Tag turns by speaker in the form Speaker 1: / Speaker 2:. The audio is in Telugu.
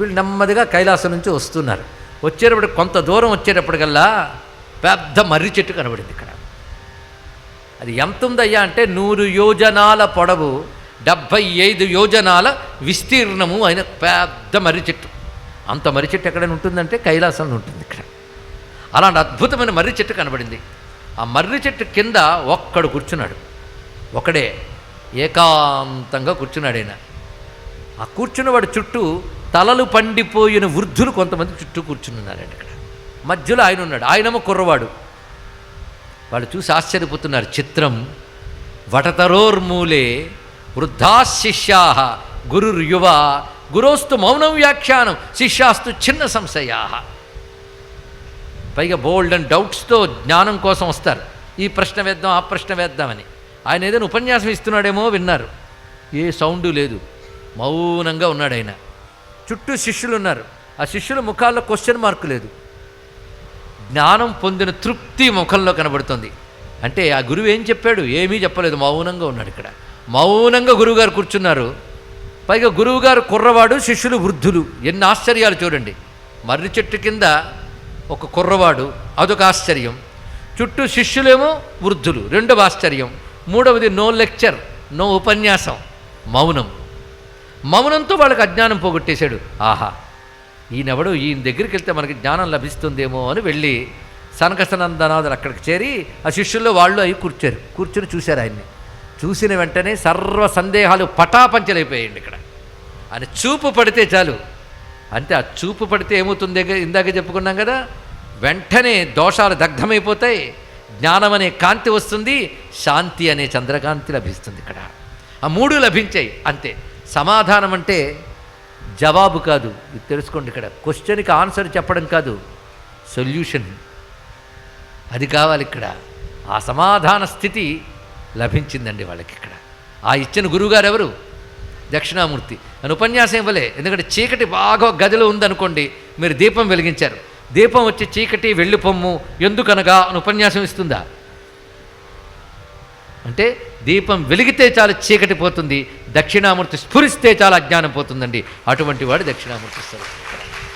Speaker 1: వీళ్ళు నెమ్మదిగా కైలాసం నుంచి వస్తున్నారు. వచ్చేటప్పుడు కొంత దూరం వచ్చేటప్పటికల్లా పెద్ద మర్రి చెట్టు కనబడింది ఇక్కడ. అది ఎంత ఉందయ్యా అంటే 100 యోజనాల పొడవు, 75 యోజనాల విస్తీర్ణము అయిన పెద్ద మర్రి చెట్టు. అంత మర్రి చెట్టు ఎక్కడైనా ఉంటుందంటే కైలాసంలో ఉంటుంది ఇక్కడ. అలాంటి అద్భుతమైన మర్రి చెట్టు కనబడింది. ఆ మర్రి చెట్టు కింద ఒక్కడు కూర్చున్నాడు. ఒకడే ఏకాంతంగా కూర్చున్నాడు ఆయన. ఆ కూర్చున్నవాడు చుట్టూ తలలు పండిపోయిన వృద్ధులు కొంతమంది చుట్టూ కూర్చున్నారండి ఇక్కడ. మధ్యలో ఆయన ఉన్నాడు. ఆయనేమో కుర్రవాడు. వాళ్ళు చూసి ఆశ్చర్యపోతున్నారు. చిత్రం వటతరోర్మూలే వృద్ధాశిష్యా గురుర్యువ గురోస్తు మౌనం వ్యాఖ్యానం శిష్యాస్తు చిన్న సంశయా. పైగా బోల్డ్ అండ్ డౌట్స్తో జ్ఞానం కోసం వస్తారు. ఈ ప్రశ్న వేద్దాం, ఆ ప్రశ్న వేద్దామని. ఆయన ఏదైనా ఉపన్యాసం ఇస్తున్నాడేమో విన్నారు. ఏ సౌండు లేదు, మౌనంగా ఉన్నాడు ఆయన. చుట్టూ శిష్యులు ఉన్నారు. ఆ శిష్యుల ముఖాల్లో క్వశ్చన్ మార్కు లేదు. జ్ఞానం పొందిన తృప్తి ముఖంలో కనబడుతుంది. అంటే ఆ గురువు ఏం చెప్పాడు? ఏమీ చెప్పలేదు, మౌనంగా ఉన్నాడు ఇక్కడ. మౌనంగా గురువుగారు కూర్చున్నారు. పైగా గురువుగారు కుర్రవాడు, శిష్యులు వృద్ధులు. ఎన్ని ఆశ్చర్యాలు చూడండి. మర్రి చెట్టు కింద ఒక కుర్రవాడు, అదొక ఆశ్చర్యం. చుట్టూ శిష్యులేమో వృద్ధులు, రెండవ ఆశ్చర్యం. మూడవది నో లెక్చర్, నో ఉపన్యాసం, మౌనం. మౌనంతో వాళ్ళకి అజ్ఞానం పోగొట్టేశాడు. ఆహా, ఈయనెవడు, ఈయన దగ్గరికి వెళ్తే మనకి జ్ఞానం లభిస్తుందేమో అని వెళ్ళి సనకసనందనాథులు అక్కడికి చేరి ఆ శిష్యుల్లో వాళ్ళు అవి కూర్చుని చూశారు ఆయన్ని. చూసిన వెంటనే సర్వ సందేహాలు పటాపంచలైపోయాయండి ఇక్కడ. ఆయన చూపు పడితే చాలు. అంటే ఆ చూపు పడితే ఏమవుతుంది? ఇందాక చెప్పుకున్నాం కదా, వెంటనే దోషాలు దగ్ధమైపోతాయి, జ్ఞానం అనే కాంతి వస్తుంది, శాంతి అనే చంద్రకాంతి లభిస్తుంది ఇక్కడ. ఆ మూడు లభించాయి అంతే. సమాధానం అంటే జవాబు కాదు, ఇది తెలుసుకోండి. ఇక్కడ క్వశ్చన్కి ఆన్సర్ చెప్పడం కాదు, సొల్యూషన్ అది కావాలి ఇక్కడ. ఆ సమాధాన స్థితి లభించిందండి వాళ్ళకి ఇక్కడ. ఆ ఇచ్చిన గురువుగారు ఎవరు? దక్షిణామూర్తి. అని ఉపన్యాసం ఇవ్వలే. ఎందుకంటే చీకటి బాగా గదిలో ఉందనుకోండి, మీరు దీపం వెలిగించారు, దీపం వచ్చి చీకటి వెళ్ళిపోమ్ము ఎందుకనగా అని ఉపన్యాసం ఇస్తుందా? అంటే దీపం వెలిగితే చాలు చీకటి పోతుంది, దక్షిణామూర్తి స్ఫురిస్తే చాలు అజ్ఞానం పోతుందండి. అటువంటి వాడు దక్షిణామూర్తి స్వరూపుడు.